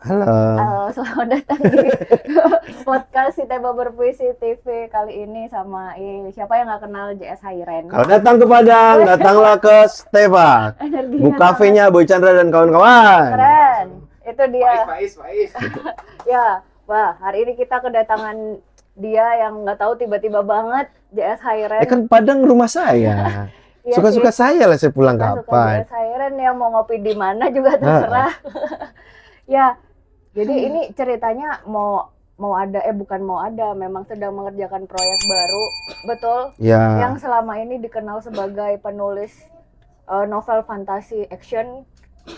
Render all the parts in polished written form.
Halo. Halo, selamat datang di podcast Si Teba Berpuisi TV kali ini sama siapa yang nggak kenal JS Hairen. Kalau datang ke Padang, datanglah ke Steva. Bu Energinya sangat Cafe-nya Boy Chandra dan kawan-kawan. keren. Itu dia. Faiz. Ya, wah, hari ini kita kedatangan dia yang nggak tahu tiba-tiba banget JS Hairen. Kan Padang rumah saya. Iya Suka-suka sih, saya lah saya pulang suka-suka kapan. JS Hairen yang mau ngopi di mana juga terserah. Ya, jadi ini ceritanya memang sedang mengerjakan proyek baru, betul? Ya. Yang selama ini dikenal sebagai penulis novel fantasi action,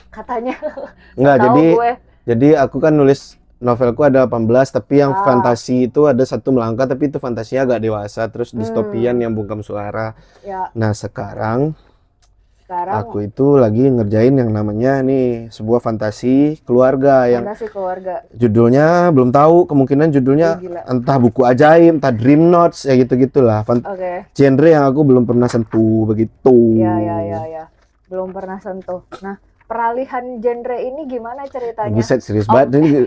katanya. Enggak, Tahu jadi gue. jadi aku kan nulis novelku ada 18 tapi yang fantasi itu ada satu melangkah tapi itu fantasinya agak dewasa terus distopian yang bungkam suara. Ya, Nah, sekarang sekarang aku itu lagi ngerjain yang namanya nih sebuah fantasi keluarga yang fantasi keluarga. judulnya belum tahu, kemungkinan judulnya Gila. entah buku ajaib, entah dream notes, ya gitu-gitulah. Oke. Genre yang aku belum pernah sentuh begitu. Ya. Belum pernah sentuh. Nah, peralihan genre ini gimana ceritanya? Buset, serius banget ini.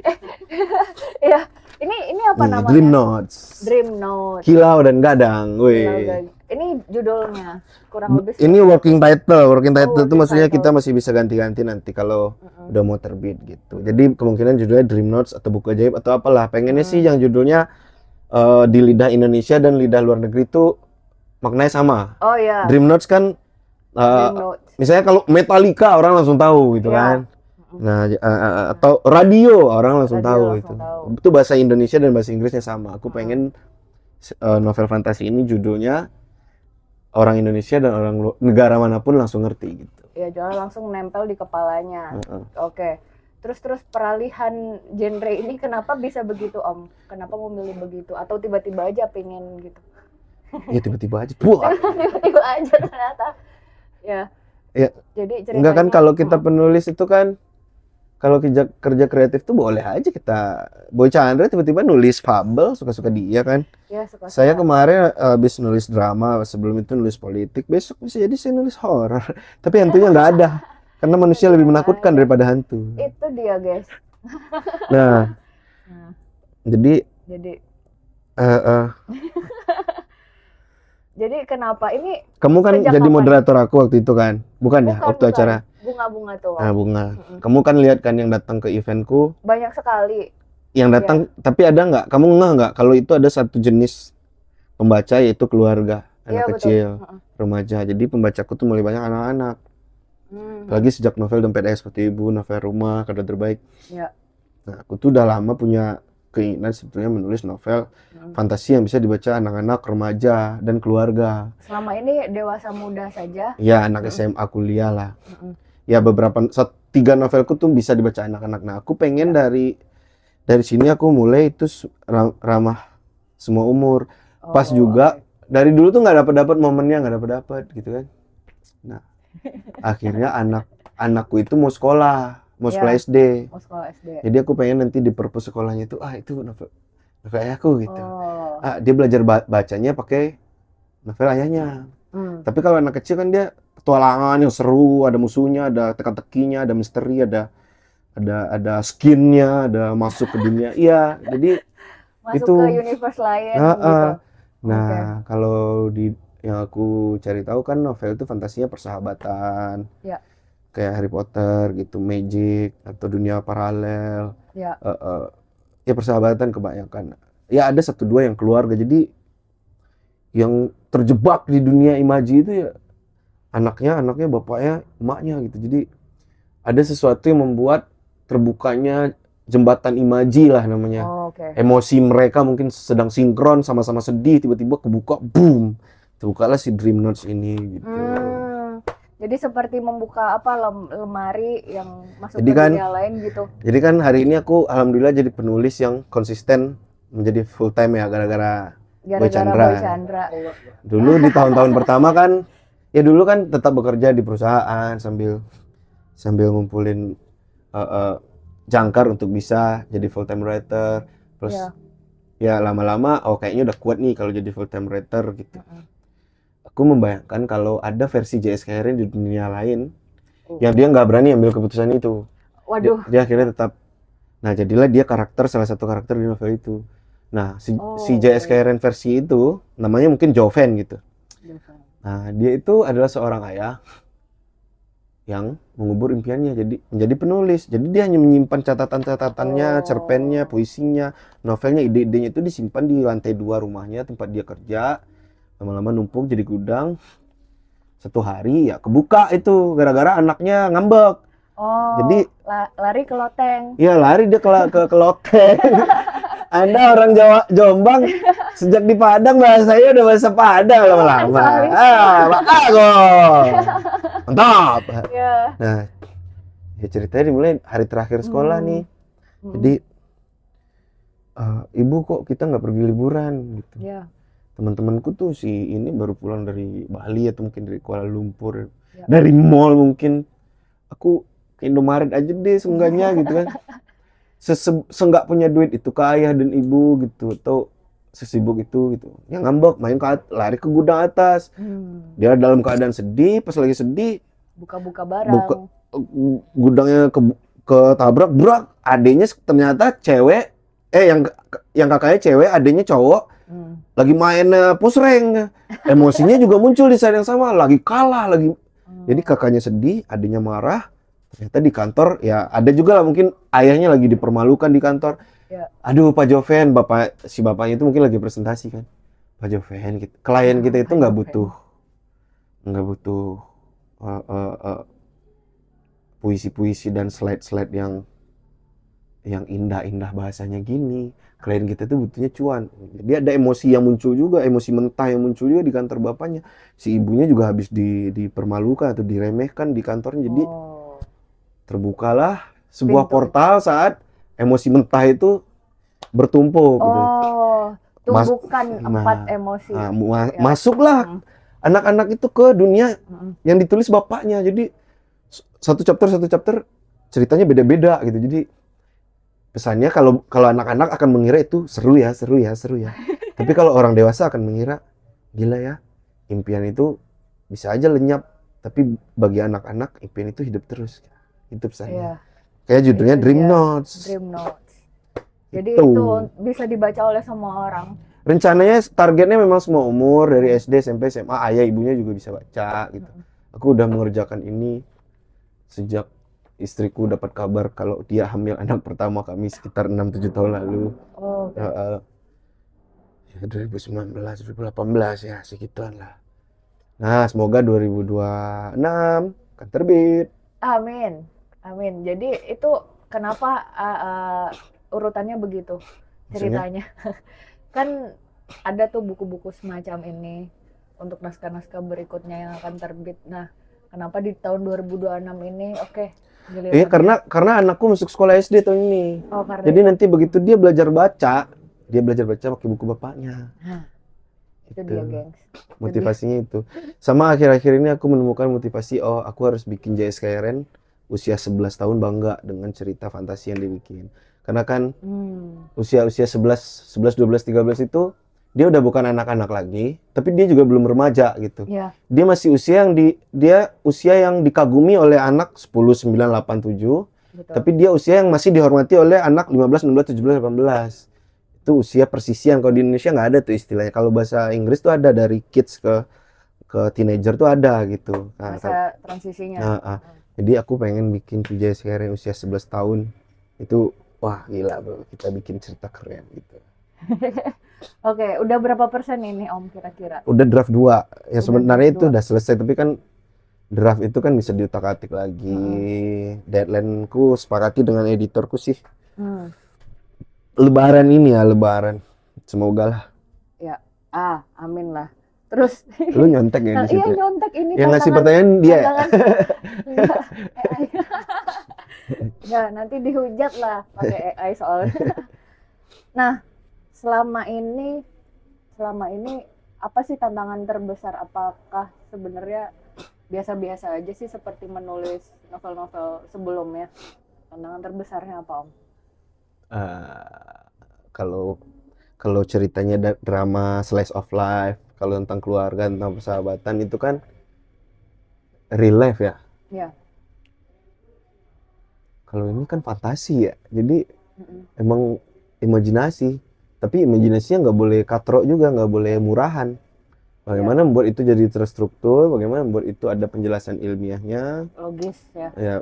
Iya, ini apa namanya? Dream notes. Dream Note. Kilau dan gadang, weh. Ini judulnya kurang lebih. Ini working title. Working title itu working maksudnya title. kita masih bisa ganti-ganti nanti kalau udah mau terbit gitu. Jadi kemungkinan judulnya Dream Notes atau buku ajaib atau apalah. Pengennya sih yang judulnya di lidah Indonesia dan lidah luar negeri itu maknanya sama. Oh ya. Dream Notes kan Dream Note. misalnya kalau Metallica orang langsung tahu gitu Iya. kan. Nah, atau radio orang langsung Radio tahu langsung itu. tahu. Itu bahasa Indonesia dan bahasa Inggrisnya sama. Aku pengen novel fantasi ini judulnya orang Indonesia dan orang negara manapun langsung ngerti gitu. Ya, jangan langsung nempel di kepalanya. Oke. Terus peralihan genre ini kenapa bisa begitu, Om? Kenapa memilih begitu? Atau tiba-tiba aja pengen gitu? Ya tiba-tiba aja. Wah. Tiba-tiba aja ternyata. Ya. Ya. Jadi ceritanya. Enggak kan kalau kita penulis itu kan kalau kerja kreatif tuh boleh aja kita. Boy Chandra tiba-tiba nulis fabel, suka-suka dia kan. Ya, suka-suka. Saya kemarin habis nulis drama, sebelum itu nulis politik, besok bisa jadi saya nulis horor. Tapi hantunya nggak ada. Karena manusia lebih menakutkan daripada hantu. Itu dia, guys. Nah, jadi jadi kenapa ini kamu kan sejak jadi kapan? moderator aku waktu itu kan? Bukan ya, waktu Bukan. acara. Bunga-bunga tuh. Nah, Bunga. Kamu kan lihat kan yang datang ke eventku, Banyak sekali. yang datang, tapi ada nggak? Kamu ngeh nggak kalau itu ada satu jenis pembaca yaitu keluarga, anak Iya, kecil, betul. remaja. Jadi pembacaku tuh mulai banyak anak-anak. Apalagi sejak novel Dompet Ayah Seperti Ibu, novel Rumah, Kado Terbaik. Ya. Nah, aku tuh udah lama punya keinginan sebetulnya menulis novel fantasi yang bisa dibaca anak-anak, remaja, dan keluarga. Selama ini dewasa muda saja. Ya, anak SMA kuliah lah. Ya, beberapa 3 novelku tuh bisa dibaca anak-anak. Nah, aku pengen dari sini aku mulai itu ramah semua umur. Pas juga dari dulu tuh nggak dapat momennya, nggak dapat gitu kan. Nah, akhirnya anakku itu mau sekolah SD. Mau sekolah SD. Jadi aku pengen nanti di perpus sekolahnya itu itu novel ayahku gitu. Dia belajar bacanya pakai novel ayahnya. Tapi kalau anak kecil kan dia petualangan yang seru, ada musuhnya, ada teka-tekinya, ada misteri, ada skinnya, ada masuk ke dunia. Iya, jadi masuk itu ke universe lain gitu. Nah, kalau yang aku cari tahu kan novel itu fantasinya persahabatan. Ya. Kayak Harry Potter gitu, magic atau dunia paralel. Ya. Ya persahabatan kebanyakan. Ya ada 1-2 yang keluarga. Jadi yang terjebak di dunia imaji itu ya anaknya, bapaknya, emaknya gitu. Jadi ada sesuatu yang membuat terbukanya jembatan imaji lah namanya. Emosi mereka mungkin sedang sinkron, sama-sama sedih, tiba-tiba kebuka, boom. Terbukalah si Dream Notes ini gitu. Jadi seperti membuka lemari yang masuk jadi ke kan, dunia lain gitu. Jadi kan hari ini aku alhamdulillah jadi penulis yang konsisten menjadi full time ya gara-gara Boy Chandra. Dulu di tahun-tahun pertama kan, ya dulu kan tetap bekerja di perusahaan sambil ngumpulin jangkar untuk bisa jadi full time writer. Terus ya lama-lama kayaknya udah kuat nih kalau jadi full time writer gitu. Aku membayangkan kalau ada versi JS Hairen di dunia lain yang dia nggak berani ambil keputusan itu. Waduh. Dia akhirnya tetap. Nah, jadilah dia salah satu karakter di novel itu. Nah, si J.S. oke. Karen versi itu namanya mungkin Joven gitu. Joven. Nah, dia itu adalah seorang ayah yang mengubur impiannya jadi menjadi penulis. Jadi dia hanya menyimpan catatan-catatannya, cerpennya, puisinya, novelnya, ide-idenya itu disimpan di lantai 2 rumahnya tempat dia kerja. Lama-lama numpuk jadi gudang. Satu hari ya kebuka itu gara-gara anaknya ngambek. Jadi Lari ke loteng. ya lari dia ke loteng. Anda orang Jawa Jombang sejak di Padang bahasanya udah bahasa Padang lama-lama. Bagus. Mantap. Ya. Nah, ya ceritanya dimulai hari terakhir sekolah nih. Jadi ibu kok kita nggak pergi liburan gitu. Ya. Teman-temanku tuh si ini baru pulang dari Bali atau mungkin dari Kuala Lumpur, dari mall mungkin. Aku ke Indomaret aja deh seenggaknya gitu kan. Seenggak punya duit itu ke ayah dan ibu gitu, atau sesibuk itu gitu. Yang ngambek main lari ke gudang atas. Dia dalam keadaan sedih, pas lagi sedih buka-buka barang. Gudangnya ketabrak, brak. Adenya ternyata cewek, yang kakaknya cewek, adenya cowok. Lagi main push rank. Emosinya juga muncul di saat yang sama, lagi kalah lagi. Jadi kakaknya sedih, adenya marah. Ternyata di kantor ya ada juga lah mungkin ayahnya lagi dipermalukan di kantor. Ya. Aduh Pak Joven, si bapaknya itu mungkin lagi presentasi kan. Pak Joven, klien kita itu nggak butuh puisi-puisi dan slide-slide yang indah-indah bahasanya gini. Klien kita tuh butuhnya cuan. Jadi ada emosi yang muncul juga, emosi mentah yang muncul juga di kantor bapaknya. Si ibunya juga habis dipermalukan atau diremehkan di kantornya. Jadi terbukalah sebuah portal saat emosi mentah itu bertumpuk gitu. Tumbukan 4 emosi. Masuklah anak-anak itu ke dunia yang ditulis bapaknya. Jadi satu chapter ceritanya beda-beda gitu. Jadi pesannya kalau anak-anak akan mengira itu seru ya. Tapi kalau orang dewasa akan mengira gila ya, impian itu bisa aja lenyap, tapi bagi anak-anak impian itu hidup terus. Itu pesannya. Kayak judulnya Dream Notes. Jadi itu bisa dibaca oleh semua orang. Rencananya targetnya memang semua umur, dari SD, SMP, SMA, ayah ibunya juga bisa baca gitu. Aku udah mengerjakan ini sejak istriku dapat kabar kalau dia hamil anak pertama kami sekitar 6-7 tahun lalu. Ya 2019, 2018 ya segituan lah. Nah, semoga 2026 akan terbit. Amin. Jadi itu kenapa urutannya begitu ceritanya? Kan ada tuh buku-buku semacam ini untuk naskah-naskah berikutnya yang akan terbit. Nah, kenapa di tahun 2026 ini karena anakku masuk sekolah SD tahun ini. Jadi nanti begitu dia belajar baca pakai buku bapaknya. Itu dia, gengs. Motivasinya itu. Sama akhir-akhir ini aku menemukan motivasi, aku harus bikin J.S. Karen usia 11 tahun bangga dengan cerita fantasi yang dibikin. Karena kan usia 11, 12, 13 itu dia udah bukan anak-anak lagi, tapi dia juga belum remaja gitu. Dia masih usia yang dikagumi oleh anak 10, 9, 8, 7. Tapi dia usia yang masih dihormati oleh anak 15, 16, 17, 18. Itu usia persisian. Kalau di Indonesia nggak ada tuh istilahnya. Kalau bahasa Inggris tuh ada, dari kids ke teenager tuh ada gitu. Masa transisinya. Jadi aku pengen bikin J.S. Karen usia 11 tahun. Itu wah gila bro, kita bikin cerita keren gitu. Oke, udah berapa persen ini Om kira-kira? Udah draft 2. Ya sebenarnya itu udah selesai, tapi kan draft itu kan bisa diutak-atik lagi. Deadline-ku sepakati dengan editorku sih. Lebaran ini ya, lebaran. Semoga lah. Ya, amin lah. Terus lu nyontek ya di situ? Iya, nyontek ini. Yang ngasih pertanyaan dia. Ya, nanti dihujat lah pakai AI soalnya. Nah, selama ini apa sih tantangan terbesar? Apakah sebenarnya biasa-biasa aja sih seperti menulis novel-novel sebelumnya? Tantangan terbesarnya apa, Om? Kalau ceritanya drama slice of life, kalau tentang keluarga, tentang persahabatan itu kan real life ya. Iya. Kalau ini kan fantasi ya, jadi emang imajinasi, tapi imajinasinya nggak boleh katrok juga, nggak boleh murahan. Bagaimana membuat itu jadi terstruktur, bagaimana membuat itu ada penjelasan ilmiahnya, logis ya. ya.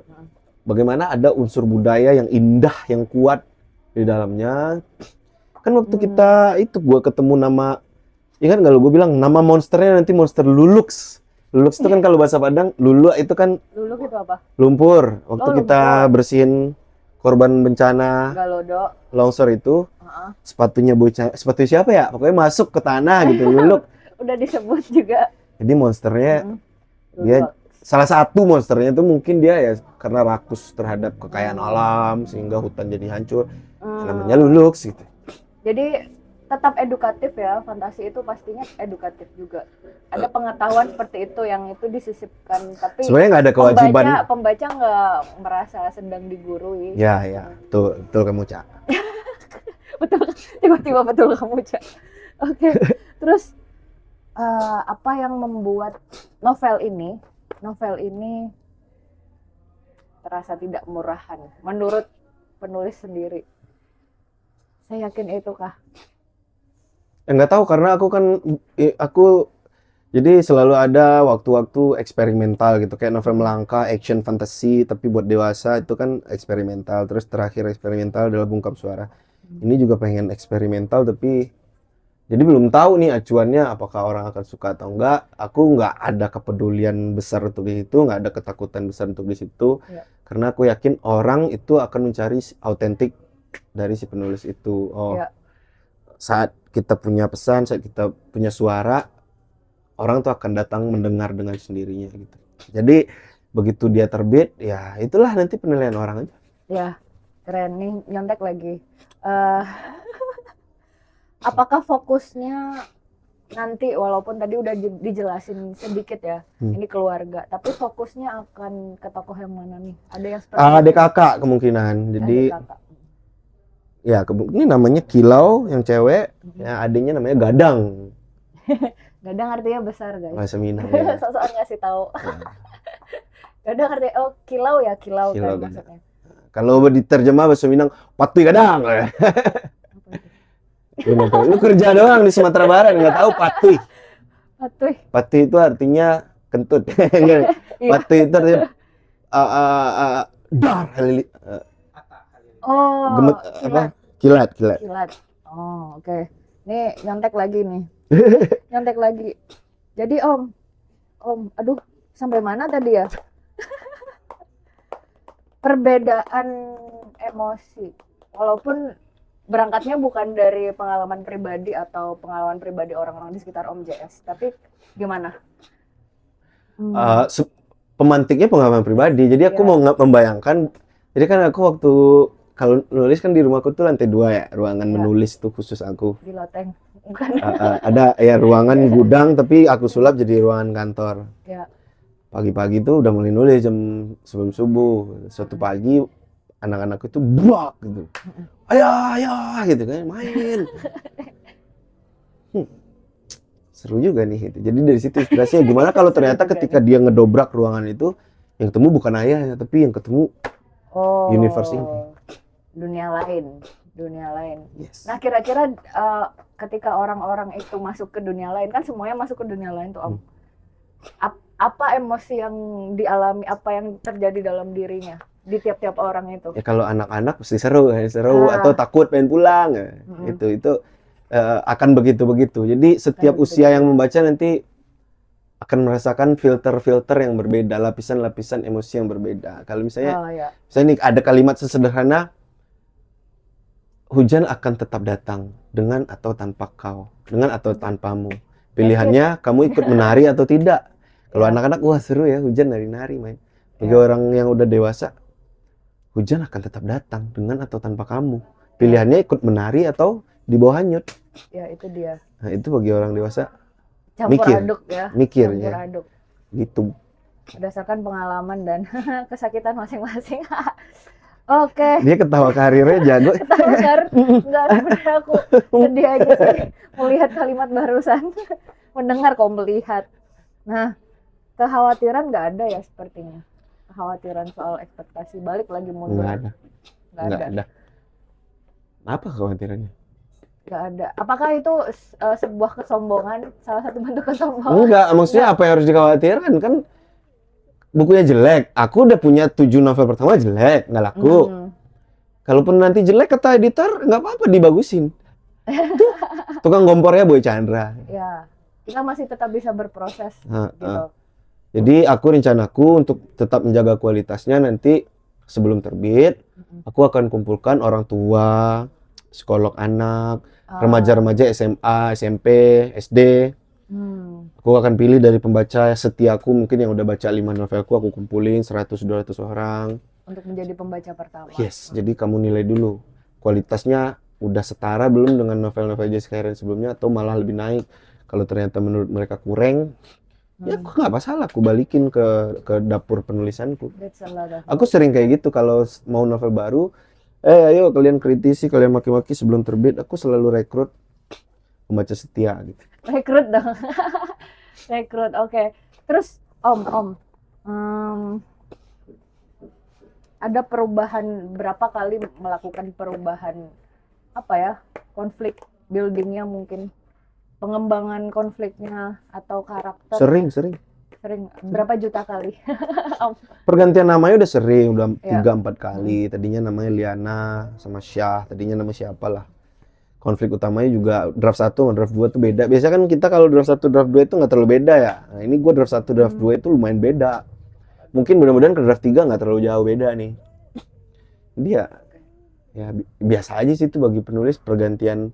Bagaimana ada unsur budaya yang indah, yang kuat di dalamnya. Kan waktu kita itu gua ketemu nama, ingat nggak lo, gue bilang nama monsternya nanti monster Lulux. Lulux itu kan kalau bahasa Padang, lulu itu kan Lulu itu apa? lumpur. Waktu kita bersihin korban bencana Galodo, longsor itu, sepatunya bocah, sepatu siapa ya? Pokoknya masuk ke tanah gitu, luluk. Udah disebut juga. Jadi monsternya, dia salah satu monsternya itu mungkin dia ya karena rakus terhadap kekayaan alam sehingga hutan jadi hancur. Namanya Lulux gitu. Jadi tetap edukatif ya, fantasi itu pastinya edukatif juga. Ada pengetahuan seperti itu yang itu disisipkan, tapi sebenarnya nggak ada kewajiban. Pembaca nggak merasa sedang digurui. Ya, betul kamu, Cak. Betul, tiba-tiba betul kamu, Cak. Oke. Terus apa yang membuat novel ini terasa tidak murahan menurut penulis sendiri? Saya yakin itu kah? Nggak tahu, karena aku jadi selalu ada waktu-waktu eksperimental gitu, kayak novel Melangkah, action fantasy tapi buat dewasa itu kan eksperimental, terus terakhir eksperimental adalah Bungkam Suara. Ini juga pengen eksperimental, tapi jadi belum tahu nih acuannya apakah orang akan suka atau enggak. Aku nggak ada kepedulian besar untuk di situ, nggak ada ketakutan besar untuk di situ, karena aku yakin orang itu akan mencari autentik dari si penulis itu. Saat kita punya pesan, saat kita punya suara, orang tuh akan datang mendengar dengan sendirinya gitu. Jadi begitu dia terbit, ya itulah nanti penilaian orang aja. Ya, keren nih, nyontek lagi. Apakah fokusnya nanti, walaupun tadi udah dijelasin sedikit ya, ini keluarga, tapi fokusnya akan ke tokoh yang mana nih? Ada yang seperti adik kakak kemungkinan. Jadi ya ini namanya Kilau yang cewek, ya adiknya namanya Gadang. Gadang artinya besar, guys. Bahasa Minang. Ya. Sosokan ngasih tahu. Gadang artinya kilau ya, kilau kan maksudnya. Kalau diterjemah bahasa Minang, patuy gadang. Lu kerja doang di Sumatera Barat nggak tahu patuy. Patuy itu artinya kentut. Patuy itu artinya dar. Gemet, kilat. Oh, oke. Nih nyontek lagi nih. Nyontek lagi. Jadi Om, aduh, sampai mana tadi ya? Perbedaan emosi. Walaupun berangkatnya bukan dari pengalaman pribadi atau pengalaman pribadi orang-orang di sekitar Om JS, tapi gimana? Pemantiknya pengalaman pribadi. Jadi aku mau membayangkan. Jadi kan aku waktu kalau nulis kan di rumahku tuh lantai 2 ya, ruangan menulis tuh khusus aku. Di loteng. Bukan. Ada ya ruangan gudang, tapi aku sulap jadi ruangan kantor. Ya. Pagi-pagi tuh udah mulai nulis jam sebelum subuh. Suatu pagi anak-anakku itu buak gitu. Ayah gitu kan, main. Seru juga nih gitu. Jadi dari situ inspirasinya gimana kalau ternyata ketika dia ngedobrak ruangan itu, yang ketemu bukan ayahnya, tapi yang ketemu universe ini. Dunia lain. Yes. Nah, kira-kira ketika orang-orang itu masuk ke dunia lain, kan semuanya masuk ke dunia lain tuh Om. Apa emosi yang dialami, apa yang terjadi dalam dirinya di tiap-tiap orang itu? Ya kalau anak-anak pasti seru atau takut pengen pulang. Itu akan begitu. Jadi setiap usia yang membaca nanti akan merasakan filter-filter yang berbeda, lapisan-lapisan emosi yang berbeda. Kalau misalnya ini ada kalimat sesederhana, hujan akan tetap datang dengan atau tanpa kau, dengan atau tanpamu. Pilihannya kamu ikut menari atau tidak. Kalau anak-anak, wah seru ya, hujan nari-nari main. Bagi orang yang udah dewasa, hujan akan tetap datang dengan atau tanpa kamu. Pilihannya ikut menari atau di bawah hanyut. Ya itu dia. Nah itu bagi orang dewasa. Campur aduk ya. Campur aduk. Gitu. Berdasarkan pengalaman dan kesakitan masing-masing. Oke. Dia ketawa karirnya jago. Ketawa karir. Enggak, sebenarnya aku sedih aja sih melihat kalimat barusan. Mendengar kok melihat. Nah, kekhawatiran nggak ada ya sepertinya. Kekhawatiran soal ekspektasi balik lagi mundur. Nggak ada. Apa kekhawatirannya? Nggak ada. Apakah itu sebuah kesombongan? Salah satu bentuk kesombongan? Enggak, maksudnya apa yang harus dikhawatirkan kan bukunya jelek. Aku udah punya 7 novel pertama jelek, nggak laku. Kalaupun nanti jelek kata editor, nggak apa-apa dibagusin. Tukang kompornya Boy Chandra. Ya, kita masih tetap bisa berproses gitu. Jadi rencanaku untuk tetap menjaga kualitasnya nanti sebelum terbit, aku akan kumpulkan orang tua, psikolog anak, remaja-remaja SMA, SMP, SD. Aku akan pilih dari pembaca setiaku mungkin yang udah baca 5 novelku, aku kumpulin 100-200 orang. Untuk menjadi pembaca pertama. Yes, jadi kamu nilai dulu kualitasnya udah setara belum dengan novel-novel Jessica Heron sebelumnya atau malah lebih naik. Kalau ternyata menurut mereka kurang, ya aku nggak masalah, aku balikin ke dapur penulisanku. Aku sering kayak gitu kalau mau novel baru, ayo kalian kritisi, kalian maki-maki sebelum terbit, aku selalu rekrut pembaca setia gitu. Rekrut dong. Rekrut, oke. Terus Om, ada perubahan, berapa kali melakukan perubahan apa ya, konflik buildingnya mungkin, pengembangan konfliknya atau karakter? Sering. Berapa juta kali? Pergantian namanya udah sering, udah 3-4 kali. Tadinya namanya Liana sama Syah, tadinya nama siapa lah. Konflik utamanya juga draft 1 sama draft 2 tuh beda. Biasanya kan kita kalau draft 1 draft 2 itu nggak terlalu beda ya. Nah ini gue draft 1 draft 2 itu lumayan beda. Mungkin mudah-mudahan ke draft 3 nggak terlalu jauh beda nih. Dia ya biasa aja sih itu bagi penulis pergantian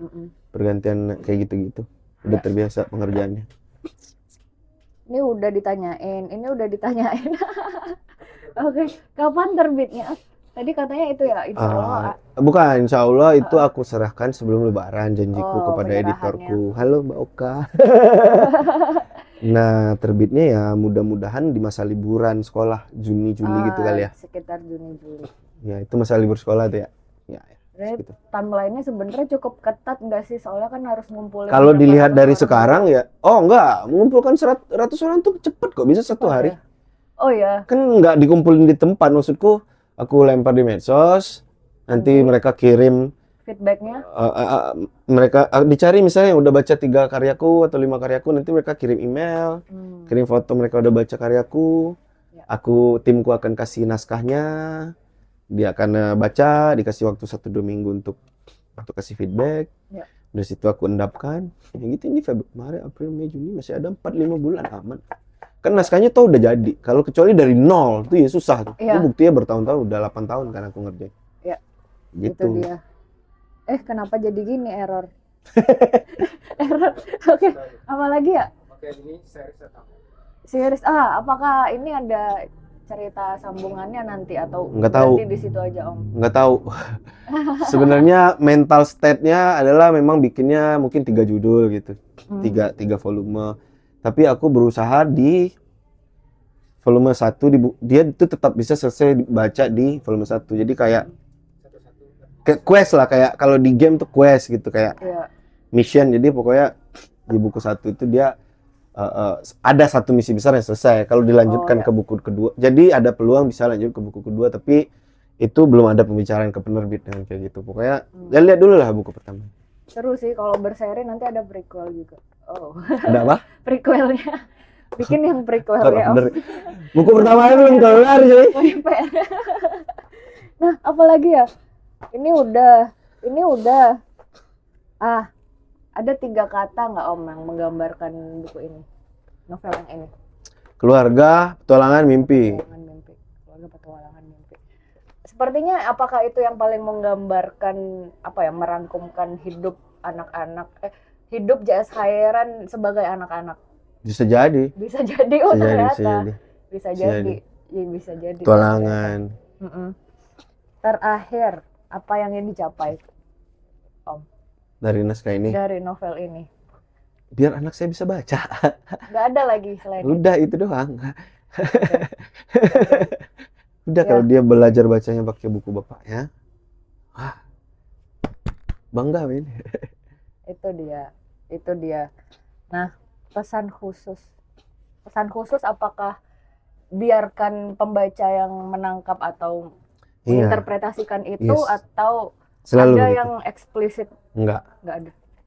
kayak gitu-gitu. Udah terbiasa pengerjaannya. Ini udah ditanyain. Oke, kapan terbitnya? Tadi katanya itu ya, insya Allah. Bukan, insya Allah itu aku serahkan sebelum Lebaran, janjiku kepada editorku. Halo Mbak Oka. Nah, terbitnya ya mudah-mudahan di masa liburan sekolah, Juni-Juli gitu kali ya. Sekitar Juni-Juli. Ya, itu masa libur sekolah tuh ya. Gitu. Timeline-nya sebenarnya cukup ketat nggak sih? Soalnya kan harus ngumpulin. Kalau dilihat dari sekarang ya, enggak, mengumpulkan ratus orang tuh cepet kok, bisa 1 hari. Oh ya. Kan nggak dikumpulin di tempat, maksudku aku lempar di medsos, nanti mereka kirim feedbacknya. Mereka dicari misalnya yang udah baca 3 karyaku atau 5 karyaku, nanti mereka kirim email, kirim foto mereka udah baca karyaku. Aku timku akan kasih naskahnya. Dia akan baca, dikasih waktu 1-2 minggu untuk kasih feedback. Dari situ aku endapkan. Ya gitu, ini Februari, Maret, April, Mei, Juni masih ada 4-5 bulan aman. Kan naskahnya tuh udah jadi. Kalau kecuali dari nol tuh ya susah tuh. Itu buktinya bertahun-tahun, udah 8 tahun kan aku ngerjain. Iya. Gitu. Itu dia. Kenapa jadi gini error? Error. Oke. Apa lagi ya? Oke, ini Series. Apakah ini ada cerita sambungannya nanti atau nggak tahu di situ aja Om? Nggak tahu. Sebenarnya mental state-nya adalah memang bikinnya mungkin 3 judul gitu, 3 volume. Tapi aku berusaha di volume 1 dia itu tetap bisa selesai dibaca di volume 1. Jadi kayak quest lah, kayak kalau di game tuh quest gitu, kayak mission. Jadi pokoknya di buku 1 itu dia ada 1 misi besar yang selesai. Kalau dilanjutkan ke buku kedua, jadi ada peluang bisa lanjut ke buku kedua, tapi itu belum ada pembicaraan ke penerbit dengan kayak gitu. Pokoknya ya lihat dulu lah buku pertama. Seru sih kalau berseri, nanti ada prequel juga. Ada apa? Prequelnya. Bikin yang prequelnya. Buku pertamanya belum keluar sih. Nah, apalagi ya? Ini udah. Ada 3 kata nggak Om yang menggambarkan buku ini, novel yang ini? Keluarga, petualangan, mimpi. Keluarga, petualangan, mimpi. Sepertinya apakah itu yang paling menggambarkan merangkumkan hidup anak-anak, hidup J.S. Khairan sebagai anak-anak? Bisa jadi. Ternyata. Bisa jadi. Petualangan. Terakhir, apa yang ingin dicapai Om? Dari naskah ini? Dari novel ini. Biar anak saya bisa baca. Nggak ada lagi selain udah itu doang. Udah kalau dia belajar bacanya pakai buku bapaknya. Bangga ini. Itu dia. Nah, pesan khusus apakah biarkan pembaca yang menangkap atau menginterpretasikan itu, atau Selalu ada begitu. yang eksplisit? Enggak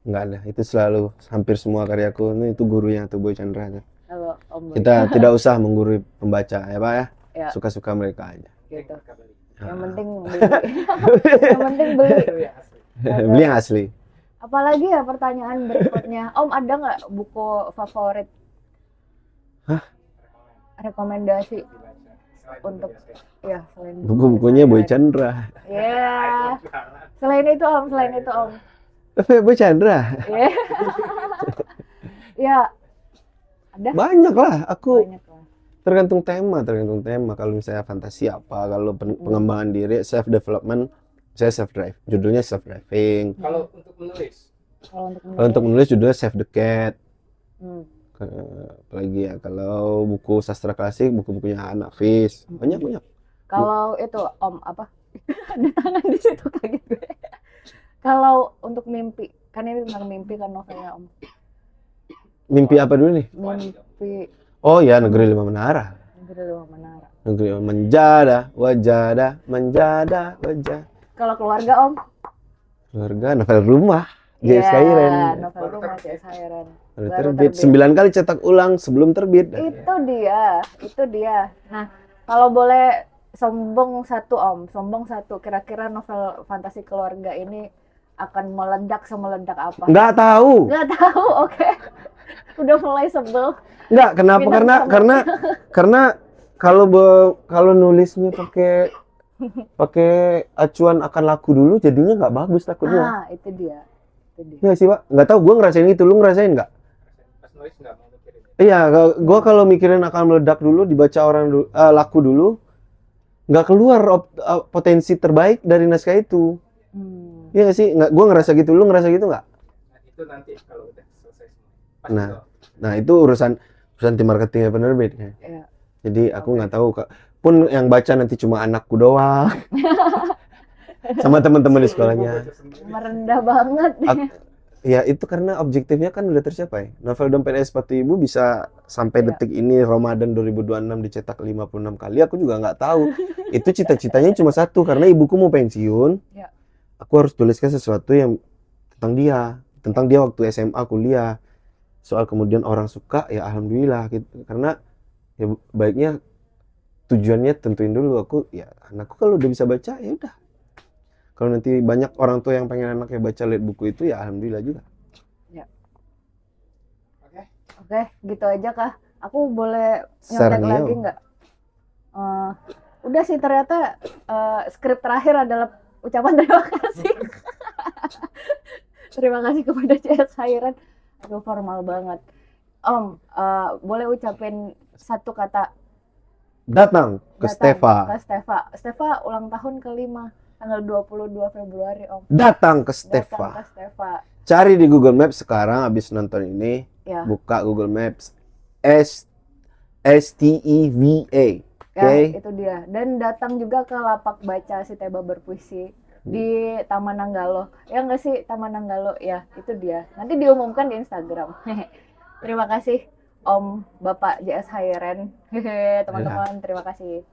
Nggak ada. Itu selalu hampir semua karyaku itu gurunya tuh Boy Chandra. Kalau Om Boy. Kita tidak usah menggurui pembaca ya Pak ya. Ya. Suka-suka mereka aja. Gitu. Ah. Yang penting beli. Yang penting beli. Beli yang asli. Apalagi ya pertanyaan berikutnya. Om ada nggak buku favorit? Hah? Rekomendasi untuk ya selain Buku-bukunya Boy Chandra. Ya. Selain itu Om. Boy Chandra. Ya. Ya. Ada Banyak lah. Aku banyak lah. tergantung tema. Kalau misalnya fantasi apa, kalau pengembangan diri, self development, saya self drive. Judulnya self driving. Kalau untuk menulis, Kalau untuk menulis judulnya Save the Cat. Hmm. Apalagi ya kalau buku sastra klasik, buku-bukunya anak Fis. Banyak. Kalau itu Om apa? Ada tangan di situ kaget gue. Kalau untuk mimpi, kan ini tentang mimpi kan novelnya Om. Mimpi apa dulu nih? Mimpi Oh ya, Negeri Lima Menara. Negeri Lima Menara. Negeri menjada, wajada, menjada, wajah. Kalau keluarga Om? Keluarga, novel rumah. Iya, J.S. Hayren. novel rumah J.S. Hayren. Baru Baru terbit. 9 kali cetak ulang sebelum terbit. Itu dia. Nah, kalau boleh sombong satu Om, kira-kira novel fantasi keluarga ini akan meledak semeledak apa? Nggak tahu. Nggak tahu, oke. Udah mulai sebel. Nggak, kenapa? Bintang Karena kalau nulisnya pakai acuan akan laku dulu, jadinya nggak bagus takutnya. Ah, itu dia. Iya sih Pak. Nggak tahu, gue ngerasain itu. Lu ngerasain nggak? pas nulis nggak mau mikirin. Iya, gue kalau mikirin akan meledak dulu, dibaca orang laku dulu, nggak keluar potensi terbaik dari naskah itu. Iya nggak sih? Nggak, gue ngerasa gitu. Lu ngerasa gitu nggak? Nah, itu nanti kalau udah selesai semua. Pas Nah. itu. Nah itu urusan tim marketingnya penerbit. Iya. Jadi aku nggak tahu Kak. Pun yang baca nanti cuma anakku doang. Sama teman-teman di sekolahnya. Merendah banget. Ya itu karena objektifnya kan udah tercapai. Novel Dompet Es Sepatu Ibu bisa sampai Iya. detik ini Ramadan 2026 dicetak 56 kali. Aku juga nggak tahu. Itu cita-citanya cuma satu, karena ibuku mau pensiun. Iya. Aku harus tuliskan sesuatu yang tentang dia waktu SMA kuliah. Soal kemudian orang suka, ya alhamdulillah gitu. Karena ya baiknya tujuannya tentuin dulu. Aku ya anakku kalau udah bisa baca ya udah. Kalau nanti banyak orang tua yang pengen anaknya baca lihat buku itu, ya alhamdulillah juga. Oke, gitu aja Kah. Aku boleh nyontek Sarannya, lagi nggak? Udah sih, ternyata skrip terakhir adalah ucapan terima kasih. Terima kasih kepada J.S. Hayren. Aduh, formal banget. Om, boleh ucapin satu kata. Datang ke Stefa. Ke Stefa. Stefa ulang tahun ke-5, tanggal 22 Februari Om. Datang ke Datang Stefa. ke Stefa. Cari di Google Maps sekarang abis nonton ini. Ya. Buka Google Maps. STEVA. Ya, Oke. itu dia. Dan datang juga ke lapak baca si Teba Berpuisi di Taman Nanggalo. Ya nggak sih, Taman Nanggalo? Ya, itu dia. Nanti diumumkan di Instagram. Terima kasih Om Bapak J.S. Hayren. Teman-teman, terima kasih.